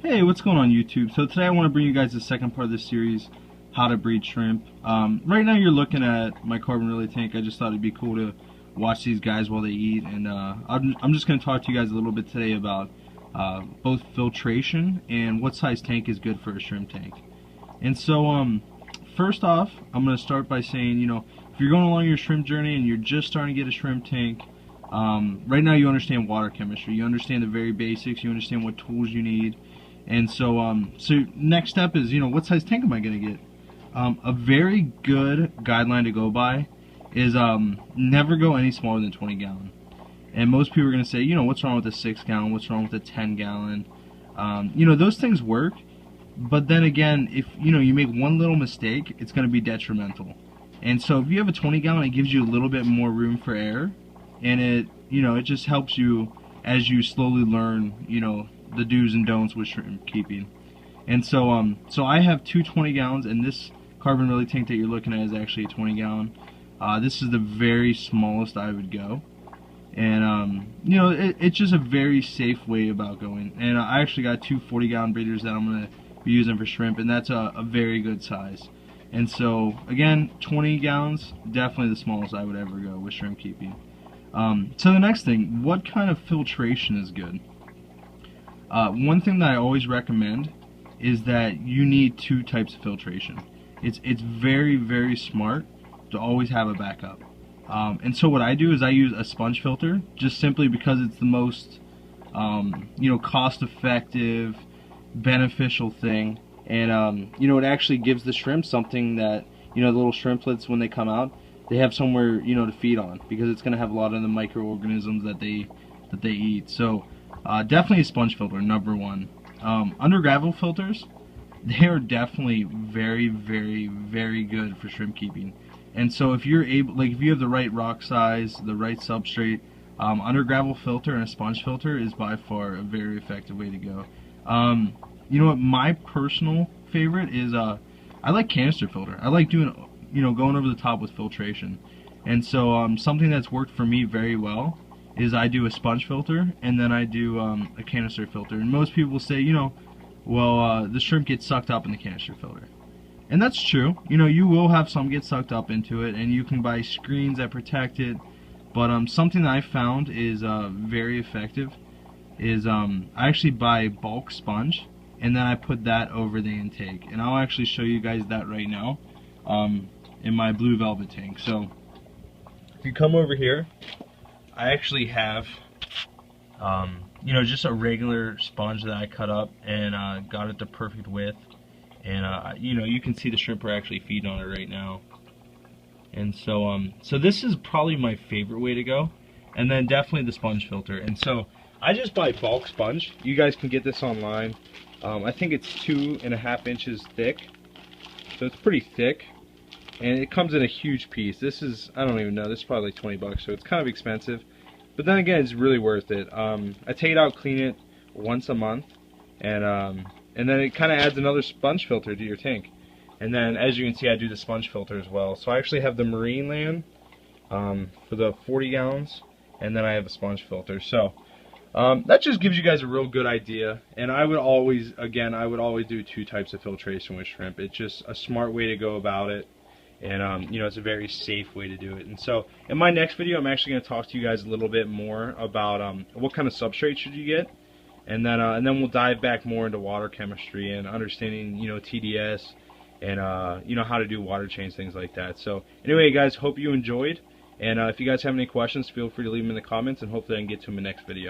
Hey, what's going on YouTube? So today I want to bring you guys the second part of this series, how to breed shrimp. Right now you're looking at my carbon relay tank. I just thought it'd be cool to watch these guys while they eat, and I'm just going to talk to you guys a little bit today about both filtration and what size tank is good for a shrimp tank. And so first off, I'm going to start by saying, if you're going along your shrimp journey and you're just starting to get a shrimp tank, right now you understand water chemistry, you understand the very basics, you understand what tools you need. And so next step is, what size tank am I going to get? A very good guideline to go by is never go any smaller than 20 gallon. And most people are going to say, what's wrong with a 6 gallon? What's wrong with a 10 gallon? Those things work. But then again, if you make one little mistake, it's going to be detrimental. And so if you have a 20 gallon, it gives you a little bit more room for error, and it just helps you as you slowly learn, the do's and don'ts with shrimp keeping. And so so I have two 20 gallons, and this carbon relay tank that you're looking at is actually a 20 gallon. This is the very smallest I would go, and it's just a very safe way about going. And I actually got two 40 gallon breeders that I'm gonna be using for shrimp, and that's a very good size. And so again, 20 gallons, definitely the smallest I would ever go with shrimp keeping. So the next thing, what kind of filtration is good? One thing that I always recommend is that you need two types of filtration. It's very, very smart to always have a backup. And so what I do is I use a sponge filter, just simply because it's the most cost-effective, beneficial thing. And it actually gives the shrimp something that, the little shrimplets, when they come out, they have somewhere to feed on, because it's going to have a lot of the microorganisms that they eat. So definitely a sponge filter, number one. Under gravel filters, they are definitely very, very, very good for shrimp keeping. And so if you're able, if you have the right rock size, the right substrate, under gravel filter and a sponge filter is by far a very effective way to go. You know what, my personal favorite is I like canister filter. I like doing, going over the top with filtration. And so something that's worked for me very well is I do a sponge filter, and then I do a canister filter. And most people will say, the shrimp gets sucked up in the canister filter. And that's true. You will have some get sucked up into it, and you can buy screens that protect it. But something that I found is very effective is I actually buy bulk sponge, and then I put that over the intake. And I'll actually show you guys that right now in my blue velvet tank. So if you come over here, I actually have just a regular sponge that I cut up and got it the perfect width. And you can see the shrimp are actually feeding on it right now. And so so this is probably my favorite way to go. And then definitely the sponge filter. And so I just buy bulk sponge. You guys can get this online. I think it's 2.5 inches thick, so it's pretty thick, and it comes in a huge piece. This is, I don't even know, this is probably like 20 bucks, so it's kind of expensive, but then again, it's really worth it. I take it out, clean it once a month, and then it kind of adds another sponge filter to your tank. And then, as you can see, I do the sponge filter as well. So I actually have the marine land for the 40 gallons, and then I have a sponge filter. So that just gives you guys a real good idea. And I would always do two types of filtration with shrimp. It's just a smart way to go about it, and it's a very safe way to do it. And so in my next video, I'm actually going to talk to you guys a little bit more about what kind of substrate should you get, and then we'll dive back more into water chemistry and understanding TDS and how to do water change, things like that. So anyway, guys, hope you enjoyed. And if you guys have any questions, feel free to leave them in the comments, and hopefully I can get to them in the next video.